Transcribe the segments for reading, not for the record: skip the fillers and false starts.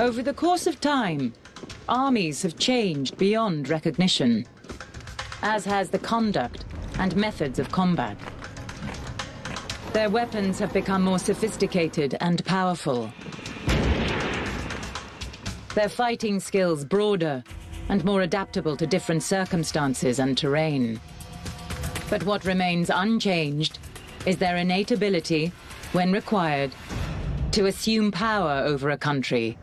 Over the course of time, armies have changed beyond recognition, as has the conduct and methods of combat. Their weapons have become more sophisticated and powerful. Their fighting skills broader and more adaptable to different circumstances and terrain. But what remains unchanged is their innate ability, when required, to assume power over a country,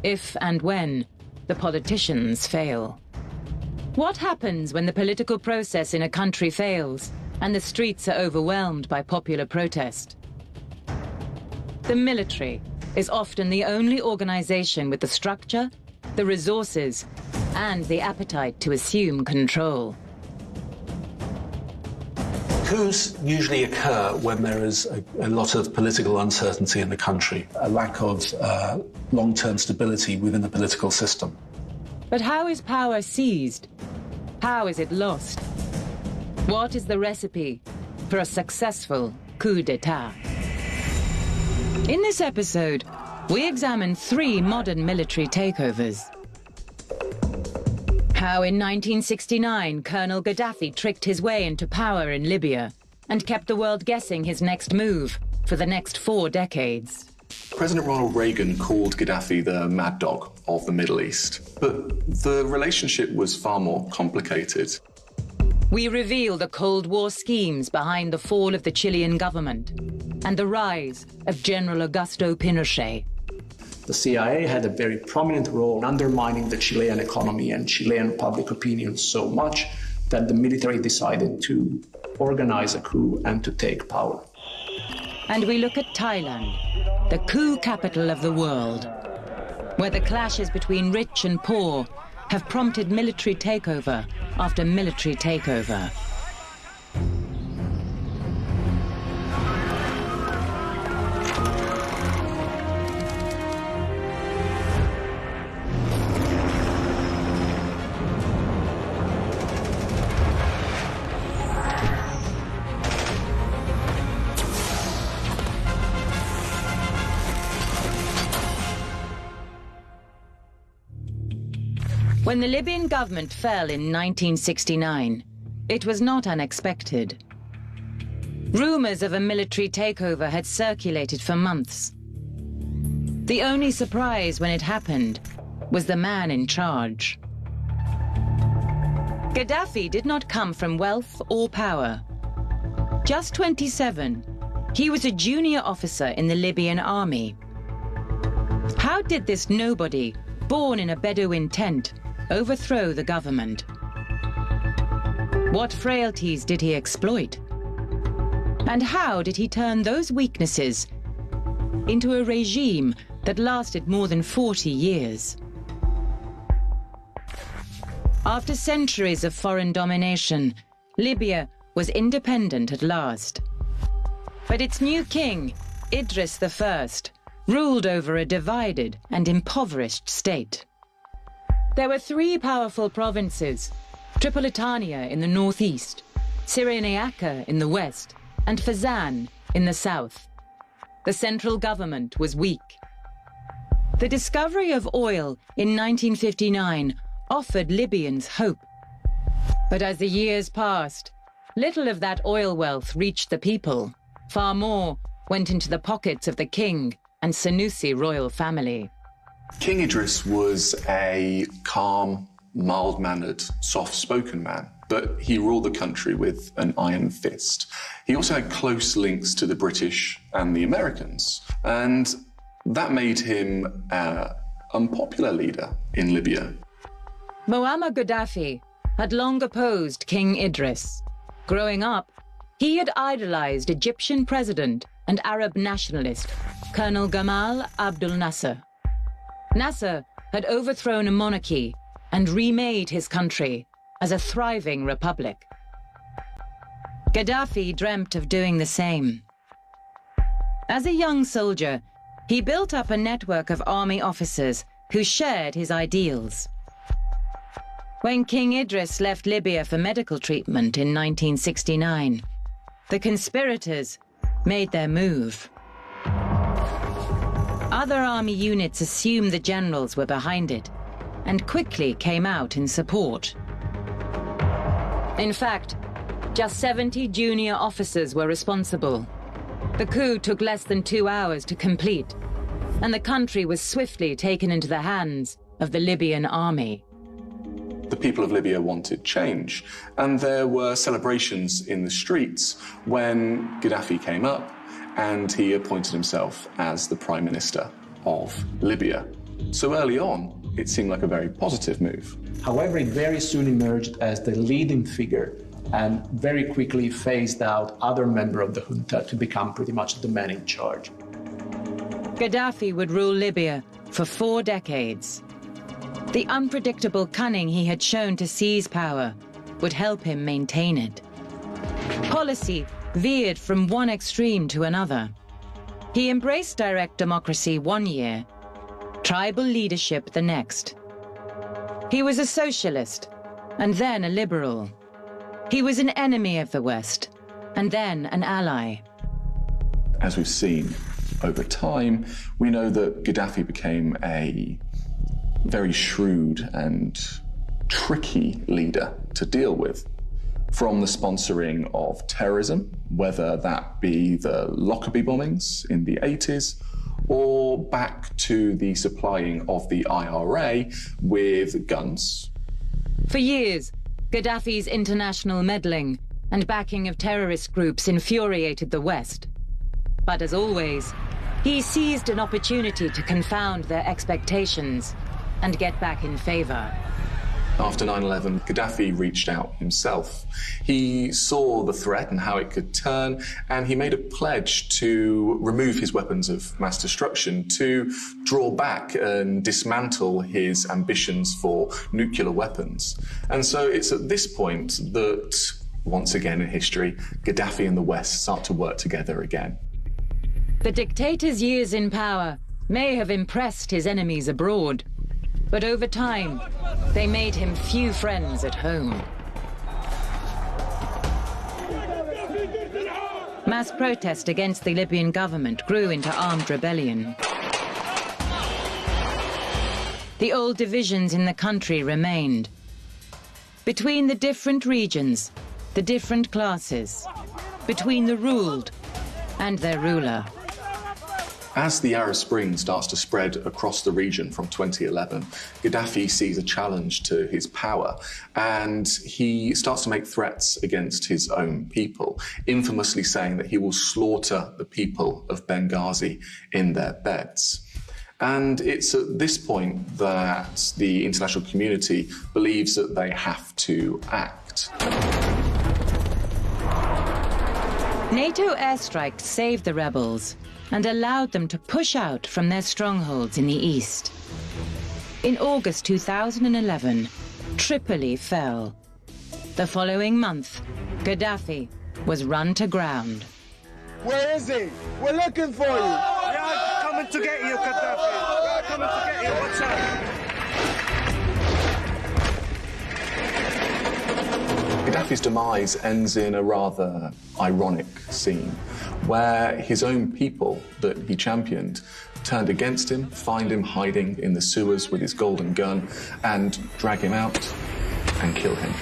if and when the politicians fail. What happens when the political process in a country fails and the streets are overwhelmed by popular protest? The military is often the only organization with the structure, the resources, and the appetite to assume control. Coups usually occur when there is a lot of political uncertainty in the country, a lack of long-term stability within the political system. But how is power seized? How is it lost? What is the recipe for a successful coup d'etat? In this episode, we examine 3 modern military takeovers. How in 1969, Colonel Gaddafi tricked his way into power in Libya and kept the world guessing his next move for the next 4 decades. President Ronald Reagan called Gaddafi the mad dog of the Middle East, but the relationship was far more complicated. We reveal the Cold War schemes behind the fall of the Chilean government and the rise of General Augusto Pinochet. The CIA had a very prominent role in undermining the Chilean economy and Chilean public opinion so much that the military decided to organize a coup and to take power. And we look at Thailand, the coup capital of the world, where the clashes between rich and poor have prompted military takeover after military takeover. When the Libyan government fell in 1969, it was not unexpected. Rumors of a military takeover had circulated for months. The only surprise when it happened was the man in charge. Gaddafi did not come from wealth or power. Just 27, he was a junior officer in the Libyan army. How did this nobody, born in a Bedouin tent, overthrow the government? What frailties did he exploit? And how did he turn those weaknesses into a regime that lasted more than 40 years? After centuries of foreign domination, Libya was independent at last. But its new king, Idris I, ruled over a divided and impoverished state. There were 3 powerful provinces, Tripolitania in the northeast, Cyrenaica in the west, and Fezzan in the south. The central government was weak. The discovery of oil in 1959 offered Libyans hope. But as the years passed, little of that oil wealth reached the people. Far more went into the pockets of the king and Senussi royal family. King Idris was a calm, mild-mannered, soft-spoken man, but he ruled the country with an iron fist. He also had close links to the British and the Americans, and that made him an unpopular leader in Libya. Muammar Gaddafi had long opposed King Idris. Growing up, he had idolized Egyptian president and Arab nationalist Colonel Gamal Abdel Nasser. Nasser had overthrown a monarchy and remade his country as a thriving republic. Gaddafi dreamt of doing the same. As a young soldier, he built up a network of army officers who shared his ideals. When King Idris left Libya for medical treatment in 1969, the conspirators made their move. Other army units assumed the generals were behind it and quickly came out in support. In fact, just 70 junior officers were responsible. The coup took less than 2 hours to complete, and the country was swiftly taken into the hands of the Libyan army. The people of Libya wanted change, and there were celebrations in the streets when Gaddafi came up and he appointed himself as the Prime Minister of Libya. So early on, it seemed like a very positive move. However, it very soon emerged as the leading figure and very quickly phased out other members of the junta to become pretty much the man in charge. Gaddafi would rule Libya for 4 decades. The unpredictable cunning he had shown to seize power would help him maintain it. Policy veered from one extreme to another. He embraced direct democracy 1 year, tribal leadership the next. He was a socialist, and then a liberal. He was an enemy of the West, and then an ally. As we've seen over time, we know that Gaddafi became a very shrewd and tricky leader to deal with. From the sponsoring of terrorism, whether that be the Lockerbie bombings in the 80s, or back to the supplying of the IRA with guns. For years, Gaddafi's international meddling and backing of terrorist groups infuriated the West. But as always, he seized an opportunity to confound their expectations and get back in favor. After 9/11, Gaddafi reached out himself. He saw the threat and how it could turn, and he made a pledge to remove his weapons of mass destruction, to draw back and dismantle his ambitions for nuclear weapons. And so it's at this point that, once again in history, Gaddafi and the West start to work together again. The dictator's years in power may have impressed his enemies abroad, but over time, they made him few friends at home. Mass protest against the Libyan government grew into armed rebellion. The old divisions in the country remained. Between the different regions, the different classes, between the ruled and their ruler. As the Arab Spring starts to spread across the region from 2011, Gaddafi sees a challenge to his power, and he starts to make threats against his own people, infamously saying that he will slaughter the people of Benghazi in their beds. And it's at this point that the international community believes that they have to act. NATO airstrikes saved the rebels and allowed them to push out from their strongholds in the east. In August 2011, Tripoli fell. The following month, Gaddafi was run to ground. Where is he? We're looking for you! We are coming to get you, Gaddafi! We are coming to get you, watch out! Gaddafi's demise ends in a rather ironic scene, where his own people that he championed turned against him, find him hiding in the sewers with his golden gun, and drag him out and kill him.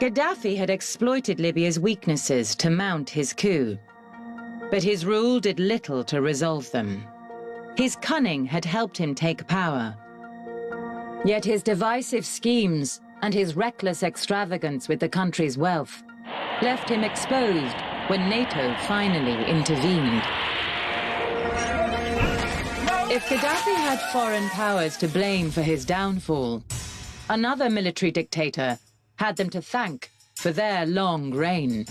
Gaddafi had exploited Libya's weaknesses to mount his coup, but his rule did little to resolve them. His cunning had helped him take power. Yet his divisive schemes and his reckless extravagance with the country's wealth left him exposed when NATO finally intervened. If Gaddafi had foreign powers to blame for his downfall, another military dictator had them to thank for their long reign.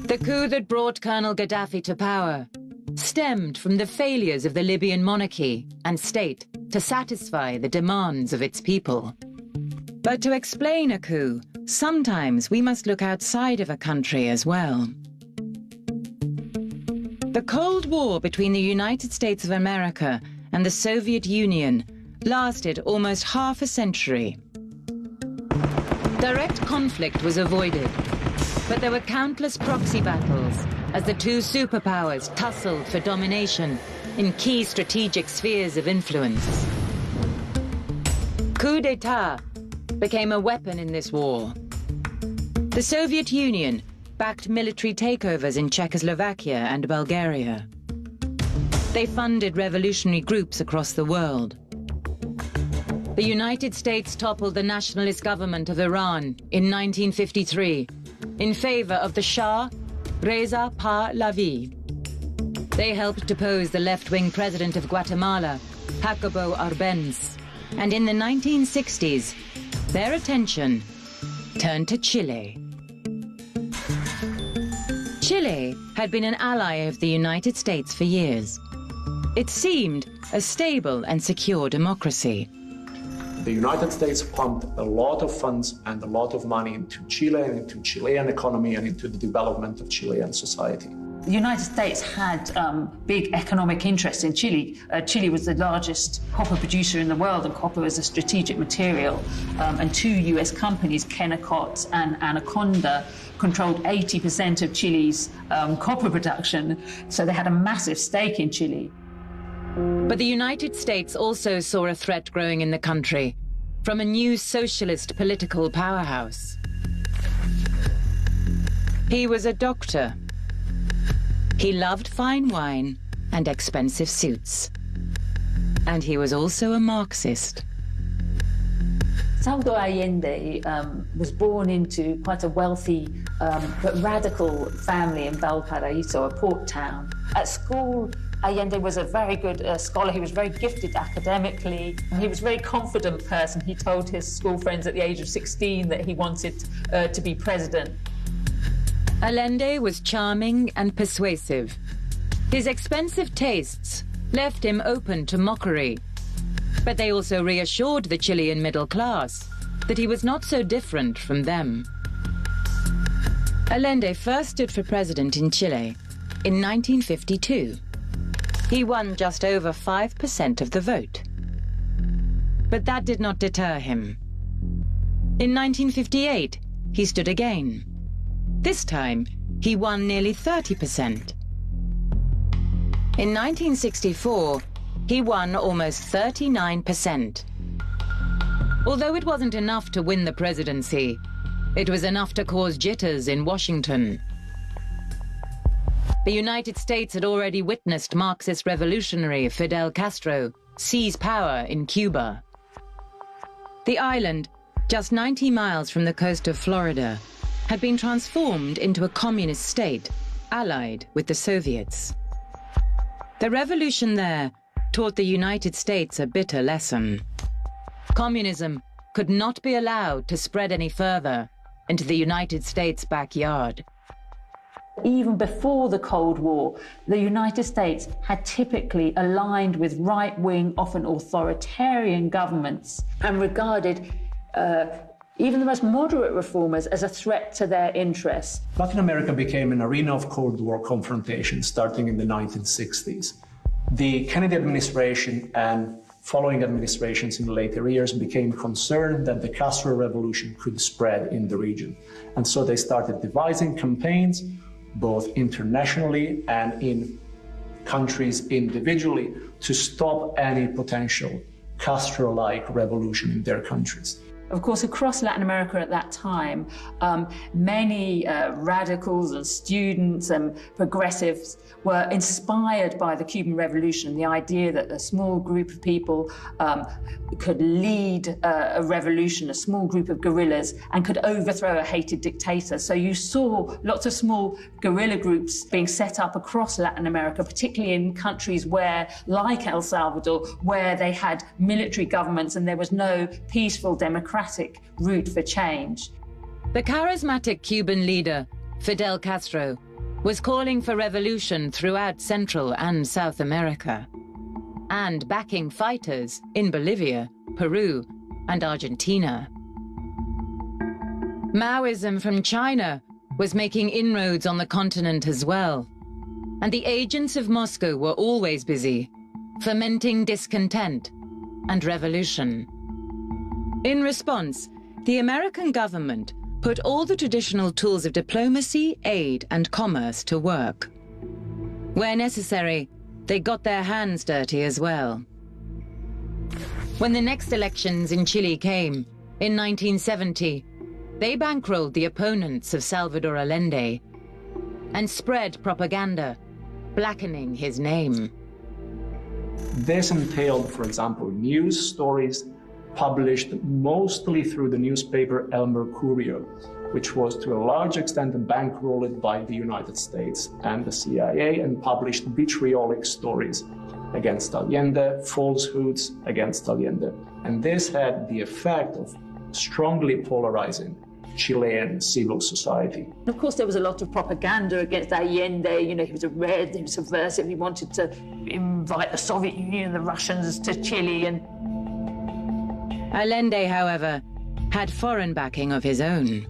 The coup that brought Colonel Gaddafi to power stemmed from the failures of the Libyan monarchy and state to satisfy the demands of its people. But to explain a coup, sometimes we must look outside of a country as well. The Cold War between the United States of America and the Soviet Union lasted almost half a century. Direct conflict was avoided, but there were countless proxy battles as the two superpowers tussled for domination in key strategic spheres of influence. Coup d'etat became a weapon in this war. The Soviet Union backed military takeovers in Czechoslovakia and Bulgaria. They funded revolutionary groups across the world. The United States toppled the nationalist government of Iran in 1953 in favor of the Shah, Reza Pahlavi. They helped depose the left-wing president of Guatemala, Jacobo Arbenz. And in the 1960s, their attention turned to Chile. Chile had been an ally of the United States for years. It seemed a stable and secure democracy. The United States pumped a lot of funds and a lot of money into Chile and into Chilean economy and into the development of Chilean society. The United States had big economic interests in Chile. Chile was the largest copper producer in the world, and copper is a strategic material. And two US companies, Kennecott and Anaconda, controlled 80% of Chile's copper production, so they had a massive stake in Chile. But the United States also saw a threat growing in the country from a new socialist political powerhouse. He was a doctor. He loved fine wine and expensive suits. And he was also a Marxist. Salvador Allende was born into quite a wealthy but radical family in Valparaiso, a port town. At school, Allende was a very good scholar. He was very gifted academically. He was a very confident person. He told his school friends at the age of 16 that he wanted to be president. Allende was charming and persuasive. His expensive tastes left him open to mockery. But they also reassured the Chilean middle class that he was not so different from them. Allende first stood for president in Chile in 1952. He won just over 5% of the vote. But that did not deter him. In 1958, he stood again. This time, he won nearly 30%. In 1964, he won almost 39%. Although it wasn't enough to win the presidency, it was enough to cause jitters in Washington. The United States had already witnessed Marxist revolutionary Fidel Castro seize power in Cuba. The island, just 90 miles from the coast of Florida, had been transformed into a communist state, allied with the Soviets. The revolution there taught the United States a bitter lesson. Communism could not be allowed to spread any further into the United States' backyard. Even before the Cold War, the United States had typically aligned with right-wing, often authoritarian governments and regarded even the most moderate reformers as a threat to their interests. Latin America became an arena of Cold War confrontation starting in the 1960s. The Kennedy administration and following administrations in the later years became concerned that the Castro revolution could spread in the region. And so they started devising campaigns, both internationally and in countries individually, to stop any potential Castro-like revolution in their countries. Of course, across Latin America at that time, many radicals and students and progressives were inspired by the Cuban Revolution, the idea that a small group of people could lead a revolution, a small group of guerrillas, and could overthrow a hated dictator. So you saw lots of small guerrilla groups being set up across Latin America, particularly in countries where, like El Salvador, where they had military governments and there was no peaceful democratic route for change. The charismatic Cuban leader, Fidel Castro, was calling for revolution throughout Central and South America, and backing fighters in Bolivia, Peru, and Argentina. Maoism from China was making inroads on the continent as well. and the agents of Moscow were always busy, fomenting discontent and revolution. In response, the American government put all the traditional tools of diplomacy, aid, and commerce to work. Where necessary, they got their hands dirty as well. When the next elections in Chile came, in 1970, they bankrolled the opponents of Salvador Allende and spread propaganda, blackening his name. This entailed, for example, news stories published mostly through the newspaper El Mercurio, which was to a large extent bankrolled by the United States and the CIA, and published vitriolic stories against Allende, falsehoods against Allende. And this had the effect of strongly polarizing Chilean civil society. And of course, there was a lot of propaganda against Allende. You know, he was a red, he was subversive, he wanted to invite the Soviet Union and the Russians to Chile. And Allende, however, had foreign backing of his own.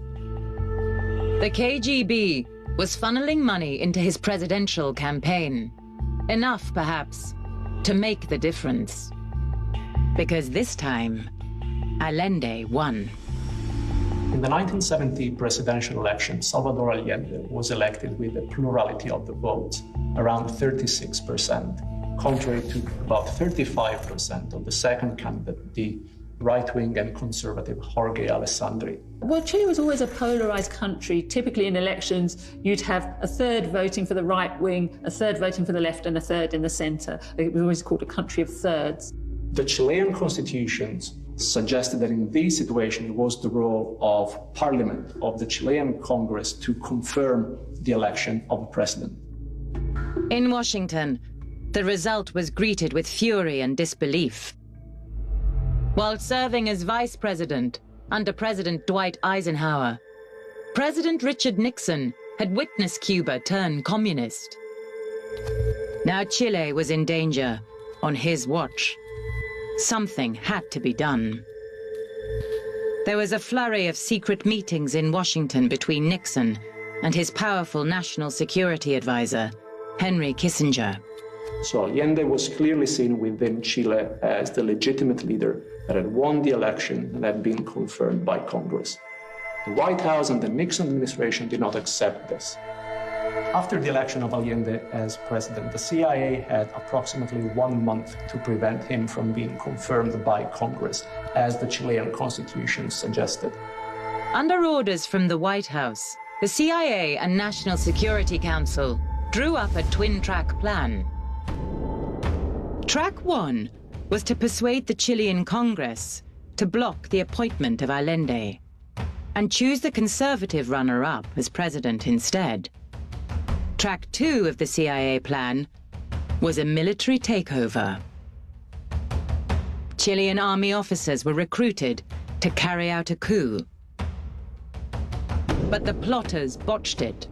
The KGB was funneling money into his presidential campaign. Enough, perhaps, to make the difference. Because this time, Allende won. In the 1970 presidential election, Salvador Allende was elected with a plurality of the vote, around 36%, contrary to about 35% of the second candidate, the right-wing and conservative Jorge Alessandri. well, Chile was always a polarized country. Typically in elections, you'd have a third voting for the right wing, a third voting for the left, and a third in the center. It was always called a country of thirds. The Chilean constitutions suggested that in this situation it was the role of Parliament, of the Chilean Congress, to confirm the election of a president. In Washington, the result was greeted with fury and disbelief. While serving as vice president under President Dwight Eisenhower, President Richard Nixon had witnessed Cuba turn communist. Now Chile was in danger on his watch. Something had to be done. There was a flurry of secret meetings in Washington between Nixon and his powerful national security advisor, Henry Kissinger. So Allende was clearly seen within Chile as the legitimate leader that had won the election and had been confirmed by Congress. The White House and the Nixon administration did not accept this. After the election of Allende as president, the CIA had approximately 1 month to prevent him from being confirmed by Congress, as the Chilean constitution suggested. Under orders from the White House, the CIA and National Security Council drew up a twin-track plan. Track 1 was to persuade the Chilean Congress to block the appointment of Allende and choose the conservative runner-up as president instead. Track 2 of the CIA plan was a military takeover. Chilean army officers were recruited to carry out a coup. But the plotters botched it.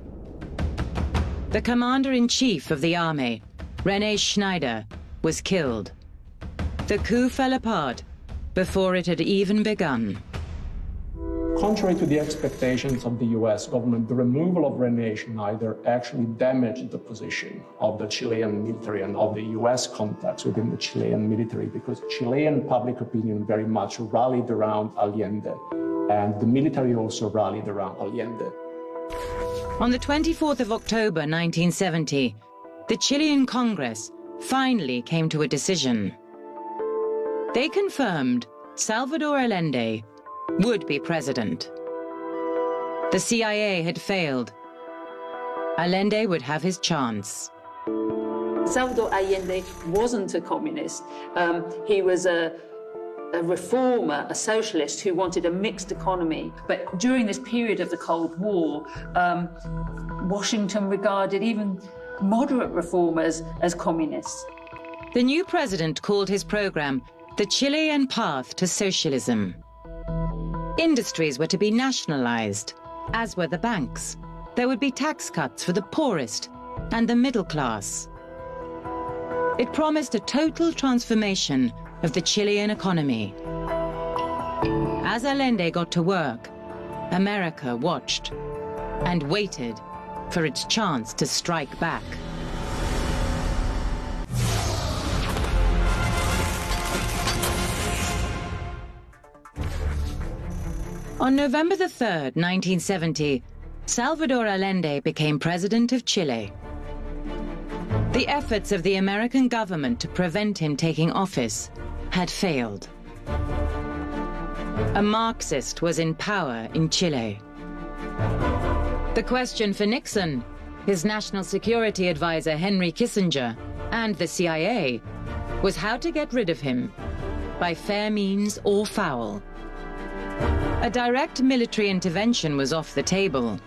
The commander-in-chief of the army, René Schneider, was killed. The coup fell apart before it had even begun. Contrary to the expectations of the US government, the removal of René Schneider actually damaged the position of the Chilean military and of the US contacts within the Chilean military, because Chilean public opinion very much rallied around Allende, and the military also rallied around Allende. On the 24th of October 1970, the Chilean Congress finally came to a decision. They confirmed Salvador Allende would be president. The CIA had failed. Allende would have his chance. Salvador Allende wasn't a communist. He was a reformer, a socialist who wanted a mixed economy. But during this period of the Cold War, Washington regarded even moderate reformers as communists. The new president called his program the Chilean Path to Socialism. Industries were to be nationalized, as were the banks. There would be tax cuts for the poorest and the middle class. It promised a total transformation of the Chilean economy. As Allende got to work, America watched and waited for its chance to strike back. On November the 3rd, 1970, Salvador Allende became president of Chile. The efforts of the American government to prevent him taking office had failed. A Marxist was in power in Chile. The question for Nixon, his national security advisor Henry Kissinger, and the CIA was how to get rid of him, by fair means or foul. A direct military intervention was off the table,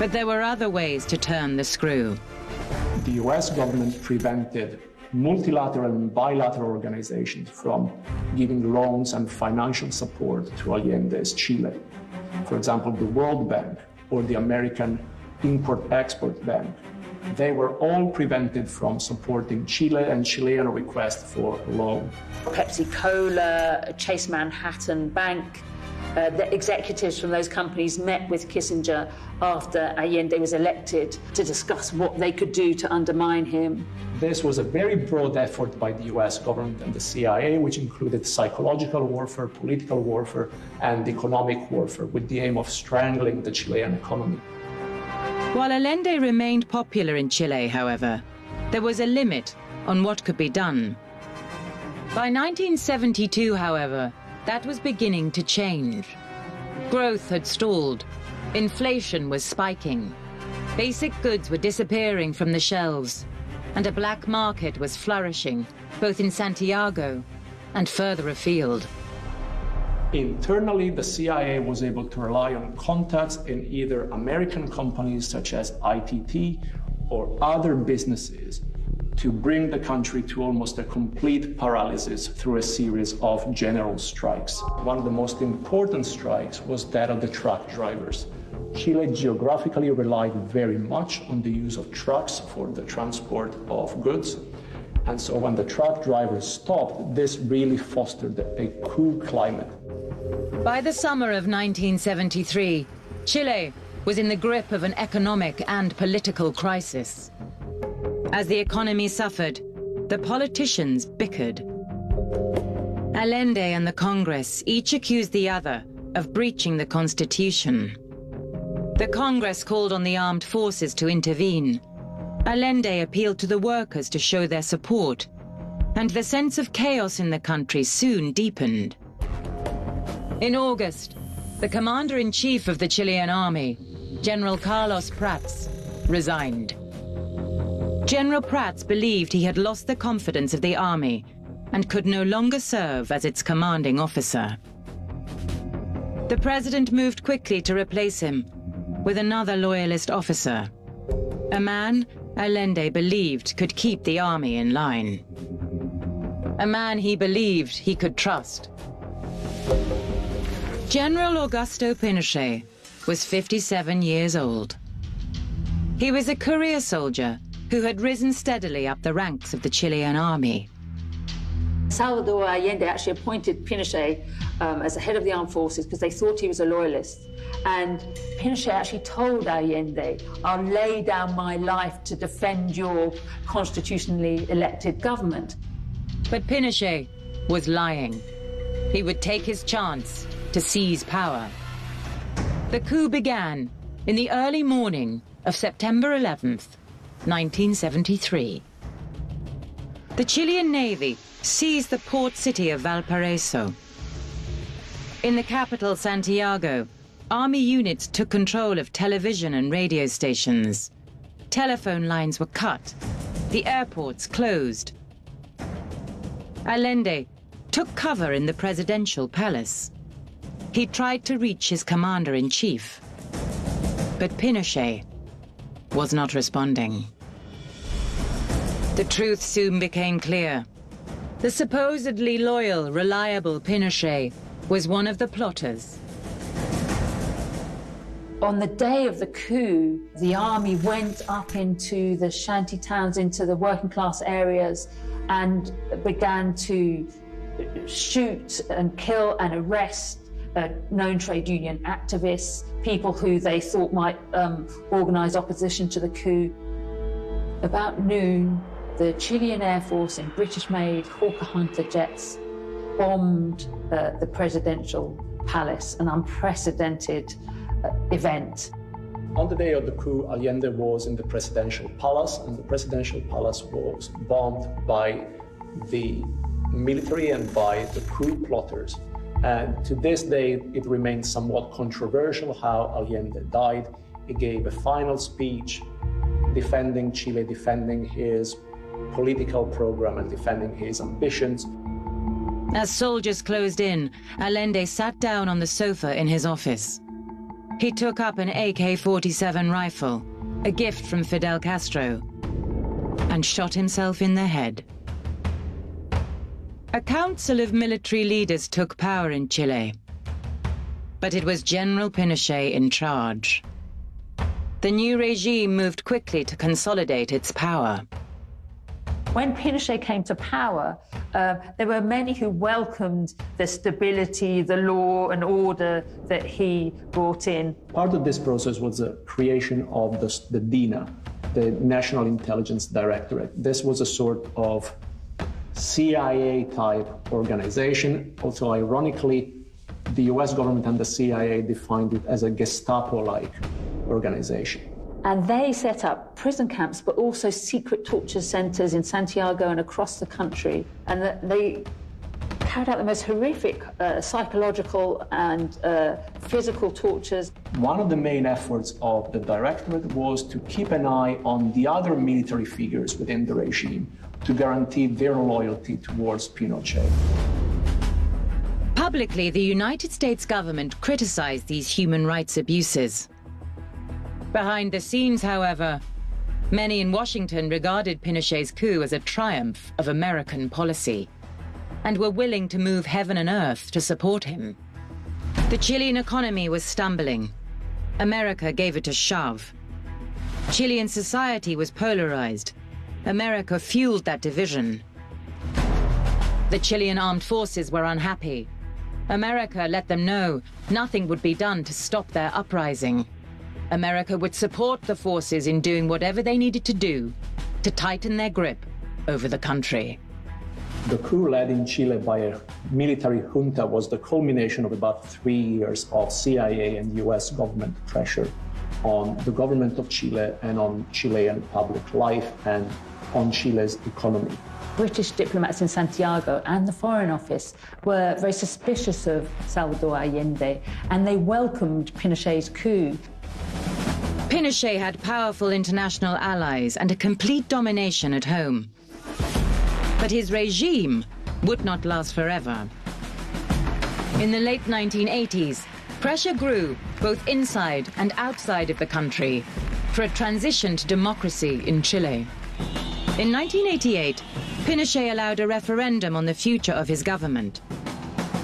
but there were other ways to turn the screw. The US government prevented multilateral and bilateral organizations from giving loans and financial support to Allende's Chile. For example, the World Bank or the American Import-Export Bank. They were all prevented from supporting Chile and Chilean requests for loan. Pepsi Cola, Chase Manhattan Bank, the executives from those companies met with Kissinger after Allende was elected to discuss what they could do to undermine him. This was a very broad effort by the US government and the CIA, which included psychological warfare, political warfare, and economic warfare, with the aim of strangling the Chilean economy. While Allende remained popular in Chile, however, there was a limit on what could be done. By 1972, however, that was beginning to change. Growth had stalled. Inflation was spiking. Basic goods were disappearing from the shelves, and a black market was flourishing, both in Santiago and further afield. Internally, the CIA was able to rely on contacts in either American companies such as ITT or other businesses to bring the country to almost a complete paralysis through a series of general strikes. One of the most important strikes was that of the truck drivers. Chile geographically relied very much on the use of trucks for the transport of goods. And so when the truck drivers stopped, this really fostered a coup climate. By the summer of 1973, Chile was in the grip of an economic and political crisis. As the economy suffered, the politicians bickered. Allende and the Congress each accused the other of breaching the Constitution. The Congress called on the armed forces to intervene. Allende appealed to the workers to show their support, and the sense of chaos in the country soon deepened. In August, the commander-in-chief of the Chilean army, General Carlos Prats, resigned. General Prats believed he had lost the confidence of the army and could no longer serve as its commanding officer. The president moved quickly to replace him with another loyalist officer, a man Allende believed could keep the army in line. A man he believed he could trust. General Augusto Pinochet was 57 years old. He was a career soldier who had risen steadily up the ranks of the Chilean army. Salvador Allende actually appointed Pinochet as the head of the armed forces because they thought he was a loyalist. And Pinochet actually told Allende, "I'll lay down my life to defend your constitutionally elected government." But Pinochet was lying. He would take his chance to seize power. The coup began in the early morning of September 11th, 1973. The Chilean Navy seized the port city of Valparaiso. In the capital, Santiago, army units took control of television and radio stations. Telephone lines were cut. The airports closed. Allende took cover in the presidential palace. He tried to reach his commander-in-chief, but Pinochet was not responding. The truth soon became clear. The supposedly loyal, reliable Pinochet was one of the plotters. On the day of the coup, the army went up into the shanty towns, into the working class areas, and began to shoot and kill and arrest known trade union activists, people who they thought might organize opposition to the coup. About noon, the Chilean Air Force in British-made Hawker Hunter jets bombed the presidential palace, an unprecedented event. On the day of the coup, Allende was in the presidential palace, and the presidential palace was bombed by the military and by the coup plotters. And to this day, it remains somewhat controversial how Allende died. He gave a final speech defending Chile, defending his political program and defending his ambitions. As soldiers closed in, Allende sat down on the sofa in his office. He took up an AK-47 rifle, a gift from Fidel Castro, and shot himself in the head. A council of military leaders took power in Chile, but it was General Pinochet in charge. The new regime moved quickly to consolidate its power. When Pinochet came to power, there were many who welcomed the stability, the law and order that he brought in. Part of this process was the creation of the DINA, the National Intelligence Directorate. This was a sort of CIA-type organization. Also, ironically, the US government and the CIA defined it as a Gestapo-like organization. And they set up prison camps, but also secret torture centers in Santiago and across the country. And they carried out the most horrific psychological and physical tortures. One of the main efforts of the directorate was to keep an eye on the other military figures within the regime to guarantee their loyalty towards Pinochet. Publicly, the United States government criticized these human rights abuses. Behind the scenes, however, many in Washington regarded Pinochet's coup as a triumph of American policy and were willing to move heaven and earth to support him. The Chilean economy was stumbling. America gave it a shove. Chilean society was polarized. America fueled that division. The Chilean armed forces were unhappy. America let them know nothing would be done to stop their uprising. America would support the forces in doing whatever they needed to do to tighten their grip over the country. The coup led in Chile by a military junta was the culmination of about 3 years of CIA and US government pressure on the government of Chile and on Chilean public life and on Chile's economy. British diplomats in Santiago and the Foreign Office were very suspicious of Salvador Allende, and they welcomed Pinochet's coup. Pinochet had powerful international allies and a complete domination at home. But his regime would not last forever. In the late 1980s, pressure grew both inside and outside of the country for a transition to democracy in Chile. In 1988, Pinochet allowed a referendum on the future of his government.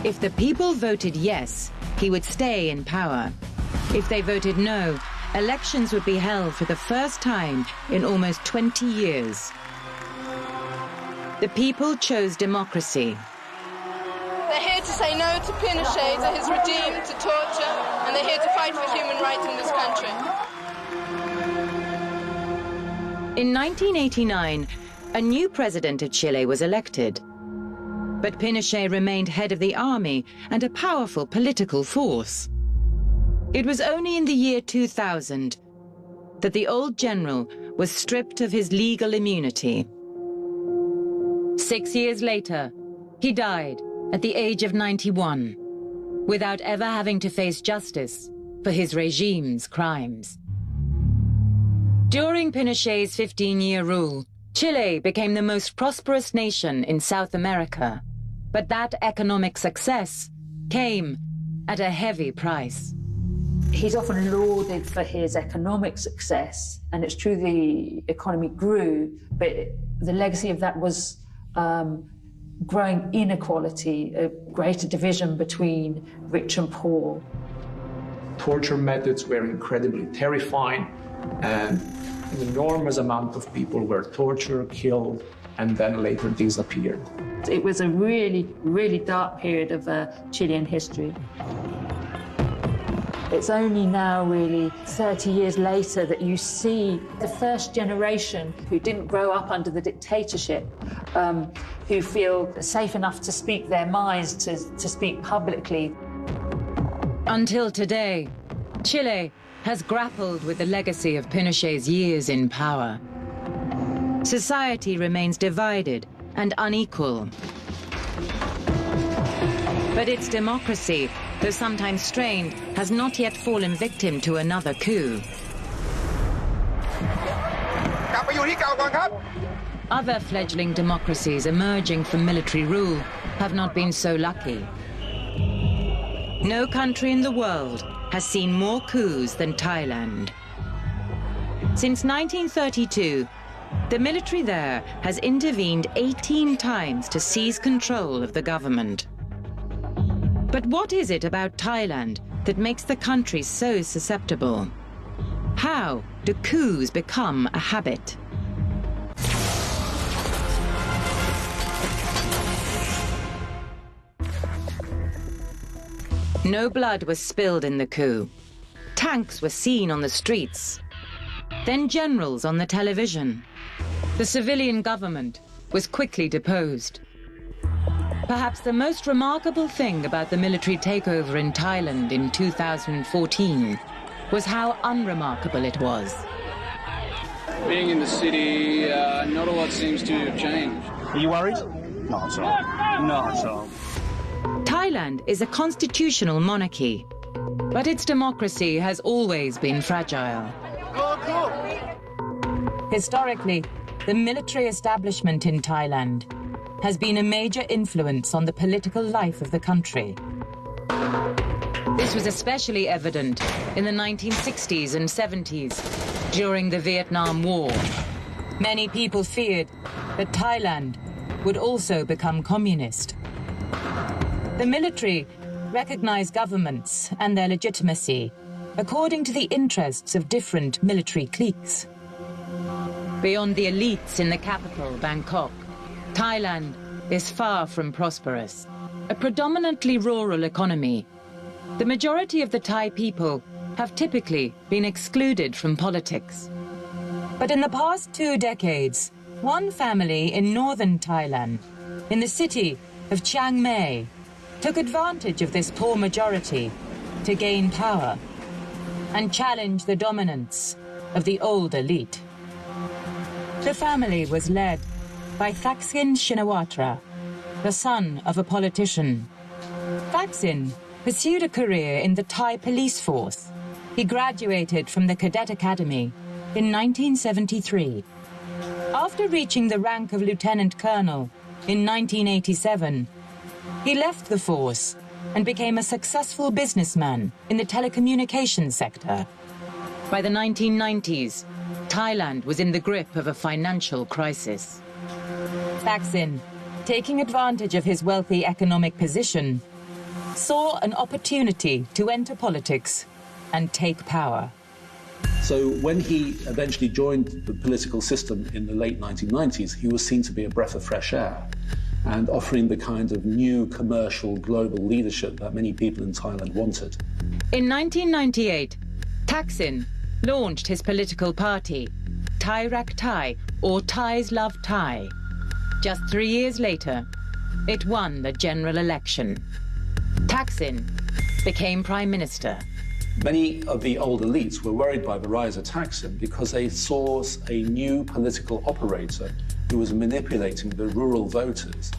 If the people voted yes, he would stay in power. If they voted no, elections would be held for the first time in almost 20 years. The people chose democracy. They're here to say no to Pinochet, to his regime, to torture, and they're here to fight for human rights in this country. In 1989, a new president of Chile was elected. But Pinochet remained head of the army and a powerful political force. It was only in the year 2000 that the old general was stripped of his legal immunity. 6 years later, he died at the age of 91, without ever having to face justice for his regime's crimes. During Pinochet's 15-year rule, Chile became the most prosperous nation in South America. But that economic success came at a heavy price. He's often lauded for his economic success, and it's true the economy grew, but the legacy of that was growing inequality, a greater division between rich and poor. Torture methods were incredibly terrifying, and an enormous amount of people were tortured, killed, and then later disappeared. It was a really, really dark period of Chilean history. It's only now, really, 30 years later, that you see the first generation who didn't grow up under the dictatorship, who feel safe enough to speak their minds, to speak publicly. Until today, Chile has grappled with the legacy of Pinochet's years in power. Society remains divided and unequal. But its democracy, though sometimes strained, has not yet fallen victim to another coup. Other fledgling democracies emerging from military rule have not been so lucky. No country in the world has seen more coups than Thailand. Since 1932, the military there has intervened 18 times to seize control of the government. But what is it about Thailand that makes the country so susceptible? How do coups become a habit? No blood was spilled in the coup. Tanks were seen on the streets. Then generals on the television. The civilian government was quickly deposed. Perhaps the most remarkable thing about the military takeover in Thailand in 2014 was how unremarkable it was. Being in the city, not a lot seems to have changed. Are you worried? Not at all. Not at all. Thailand is a constitutional monarchy, but its democracy has always been fragile. Historically, the military establishment in Thailand has been a major influence on the political life of the country. This was especially evident in the 1960s and 70s, during the Vietnam War. Many people feared that Thailand would also become communist. The military recognized governments and their legitimacy according to the interests of different military cliques. Beyond the elites in the capital, Bangkok, Thailand is far from prosperous. A predominantly rural economy, the majority of the Thai people have typically been excluded from politics. But in the past 2 decades, one family in northern Thailand, in the city of Chiang Mai, took advantage of this poor majority to gain power and challenge the dominance of the old elite. The family was led by Thaksin Shinawatra, the son of a politician. Thaksin pursued a career in the Thai police force. He graduated from the Cadet Academy in 1973. After reaching the rank of Lieutenant Colonel in 1987, he left the force and became a successful businessman in the telecommunications sector. By the 1990s, Thailand was in the grip of a financial crisis. Thaksin, taking advantage of his wealthy economic position, saw an opportunity to enter politics and take power. So when he eventually joined the political system in the late 1990s, he was seen to be a breath of fresh air and offering the kind of new commercial global leadership that many people in Thailand wanted. In 1998, Thaksin launched his political party, Thai Rak Thai, or Thais Love Thai. Just 3 years later, it won the general election. Thaksin became Prime Minister. Many of the old elites were worried by the rise of Thaksin because they saw a new political operator who was manipulating the rural voters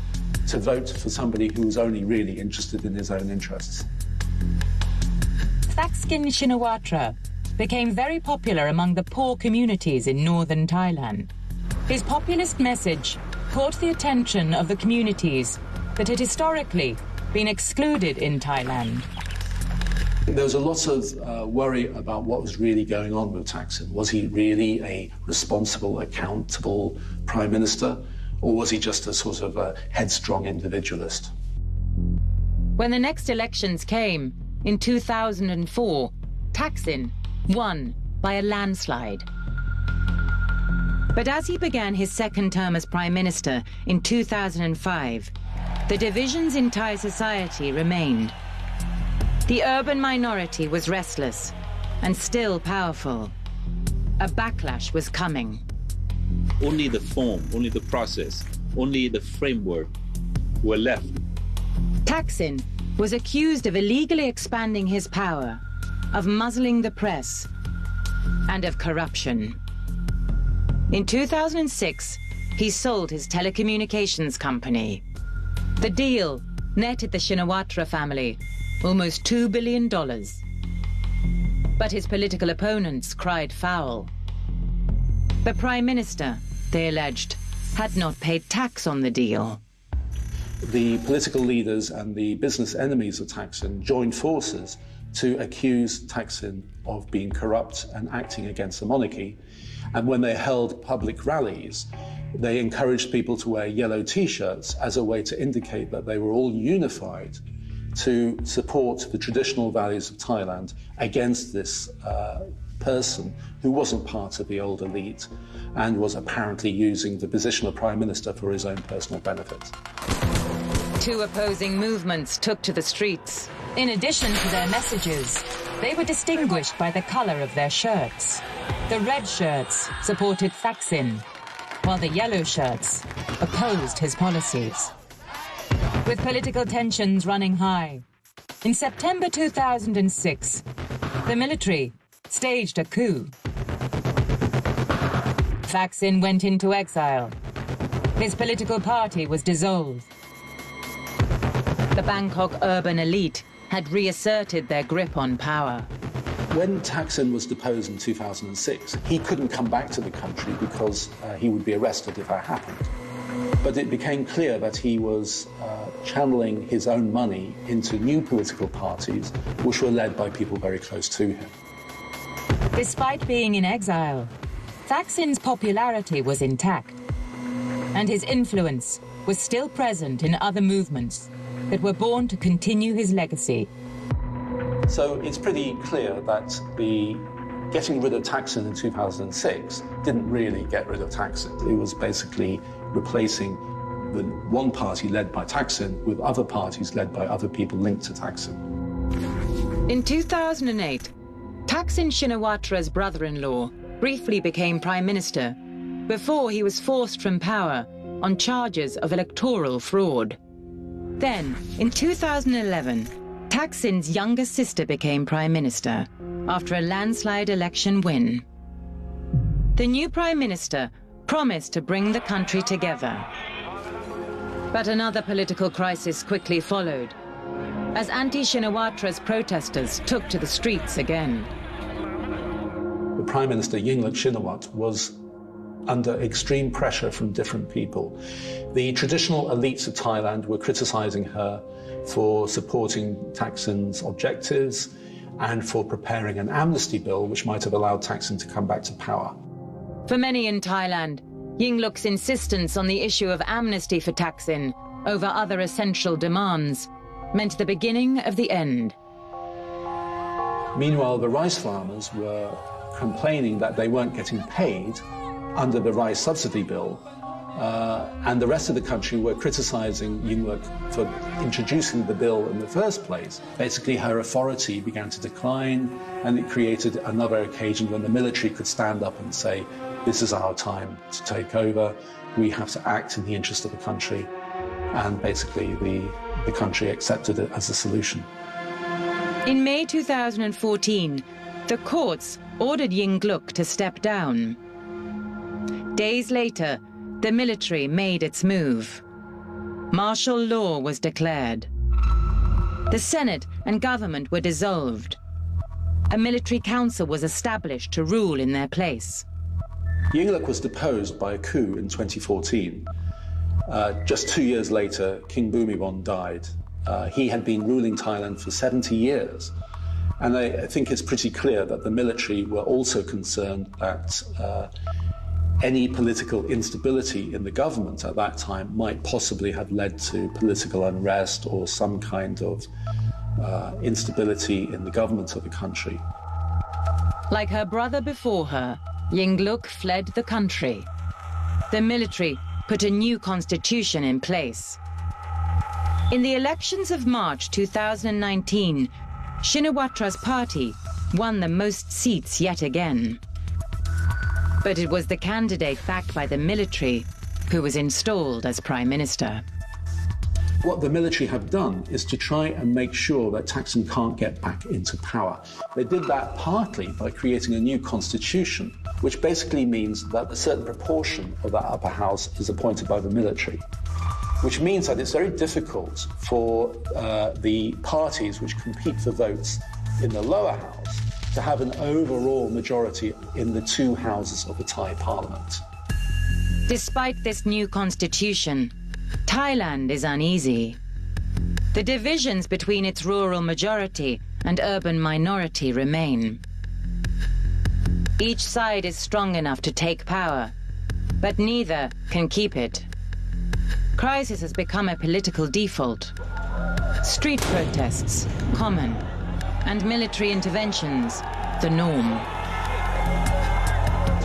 to vote for somebody who was only really interested in his own interests. Thaksin Shinawatra became very popular among the poor communities in northern Thailand. His populist message caught the attention of the communities that had historically been excluded in Thailand. There was a lot of worry about what was really going on with Thaksin. Was he really a responsible, accountable prime minister, or was he just a sort of a headstrong individualist? When the next elections came, in 2004, Thaksin won by a landslide. But as he began his second term as prime minister in 2005, the divisions in Thai society remained. The urban minority was restless and still powerful. A backlash was coming. Only the form, only the process, only the framework were left. Thaksin was accused of illegally expanding his power, of muzzling the press, and of corruption. In 2006, he sold his telecommunications company. The deal netted the Shinawatra family almost $2 billion. But his political opponents cried foul. The Prime Minister, they alleged, had not paid tax on the deal. The political leaders and the business enemies of Thaksin joined forces to accuse Thaksin of being corrupt and acting against the monarchy. And when they held public rallies, they encouraged people to wear yellow T-shirts as a way to indicate that they were all unified to support the traditional values of Thailand against this person who wasn't part of the old elite and was apparently using the position of Prime Minister for his own personal benefit. Two opposing movements took to the streets. In addition to their messages, they were distinguished by the color of their shirts. The red shirts supported Thaksin, while the yellow shirts opposed his policies. With political tensions running high, in September 2006, the military staged a coup. Thaksin went into exile. His political party was dissolved. The Bangkok urban elite had reasserted their grip on power. When Thaksin was deposed in 2006, he couldn't come back to the country because he would be arrested if that happened. But it became clear that he was channeling his own money into new political parties, which were led by people very close to him. Despite being in exile, Thaksin's popularity was intact, and his influence was still present in other movements that were born to continue his legacy. So it's pretty clear that the getting rid of Thaksin in 2006 didn't really get rid of Thaksin. It was basically replacing the one party led by Thaksin with other parties led by other people linked to Thaksin. In 2008, Thaksin Shinawatra's brother-in-law briefly became Prime Minister before he was forced from power on charges of electoral fraud. Then, in 2011, Thaksin's younger sister became Prime Minister after a landslide election win. The new Prime Minister promised to bring the country together. But another political crisis quickly followed, as anti-Shinawatra's protesters took to the streets again. The Prime Minister, Yingluck Shinawatra, was under extreme pressure from different people. The traditional elites of Thailand were criticizing her for supporting Thaksin's objectives and for preparing an amnesty bill which might have allowed Thaksin to come back to power. For many in Thailand, Yingluck's insistence on the issue of amnesty for Thaksin over other essential demands meant the beginning of the end. Meanwhile, the rice farmers were complaining that they weren't getting paid under the rice subsidy bill, and the rest of the country were criticizing Yingluck for introducing the bill in the first place. Basically, her authority began to decline, and it created another occasion when the military could stand up and say, this is our time to take over, we have to act in the interest of the country, and basically the country accepted it as a solution. In May 2014, the courts ordered Yingluck to step down. Days later, the military made its move. Martial law was declared. The Senate and government were dissolved. A military council was established to rule in their place. Yingluck was deposed by a coup in 2014. Just 2 years later, King Bhumibol died. He had been ruling Thailand for 70 years. And I think it's pretty clear that the military were also concerned that any political instability in the government at that time might possibly have led to political unrest or some kind of instability in the government of the country. Like her brother before her, Yingluck fled the country. The military put a new constitution in place. In the elections of March 2019, Shinawatra's party won the most seats yet again. But it was the candidate backed by the military who was installed as Prime Minister. What the military have done is to try and make sure that Taksim can't get back into power. They did that partly by creating a new constitution, which basically means that a certain proportion of that upper house is appointed by the military, which means that it's very difficult for the parties which compete for votes in the lower house to have an overall majority in the two houses of the Thai parliament. Despite this new constitution, Thailand is uneasy. The divisions between its rural majority and urban minority remain. Each side is strong enough to take power, but neither can keep it. Crisis has become a political default. Street protests, common, and military interventions, the norm.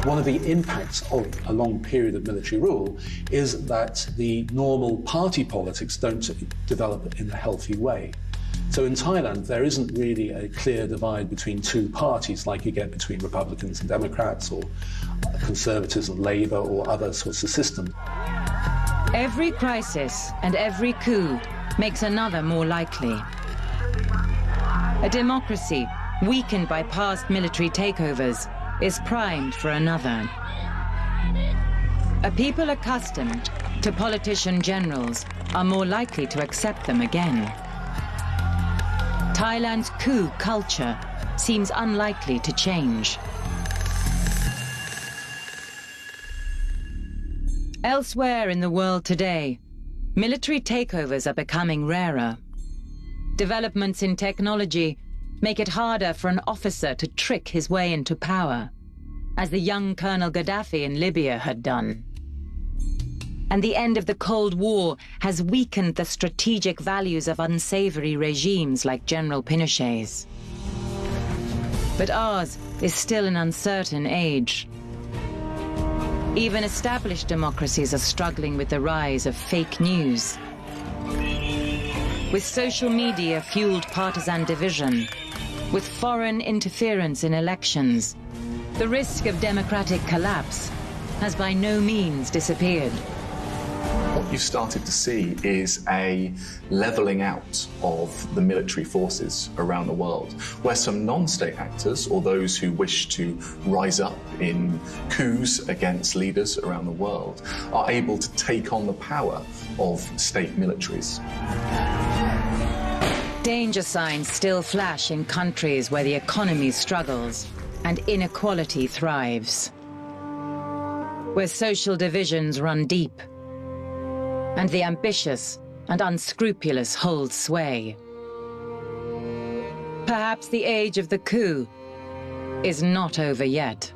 One of the impacts of a long period of military rule is that the normal party politics don't develop in a healthy way. So in Thailand, there isn't really a clear divide between two parties like you get between Republicans and Democrats, or Conservatives and Labour, or other sorts of systems. Every crisis and every coup makes another more likely. A democracy weakened by past military takeovers is primed for another. A people accustomed to politician generals are more likely to accept them again. Thailand's coup culture seems unlikely to change. Elsewhere in the world today, military takeovers are becoming rarer. Developments in technology make it harder for an officer to trick his way into power, as the young Colonel Gaddafi in Libya had done. And the end of the Cold War has weakened the strategic values of unsavory regimes like General Pinochet's. But ours is still an uncertain age. Even established democracies are struggling with the rise of fake news. With social media fueled partisan division, with foreign interference in elections, the risk of democratic collapse has by no means disappeared. What you've started to see is a levelling out of the military forces around the world, where some non-state actors, or those who wish to rise up in coups against leaders around the world, are able to take on the power of state militaries. Danger signs still flash in countries where the economy struggles and inequality thrives, where social divisions run deep, and the ambitious and unscrupulous hold sway. Perhaps the age of the coup is not over yet.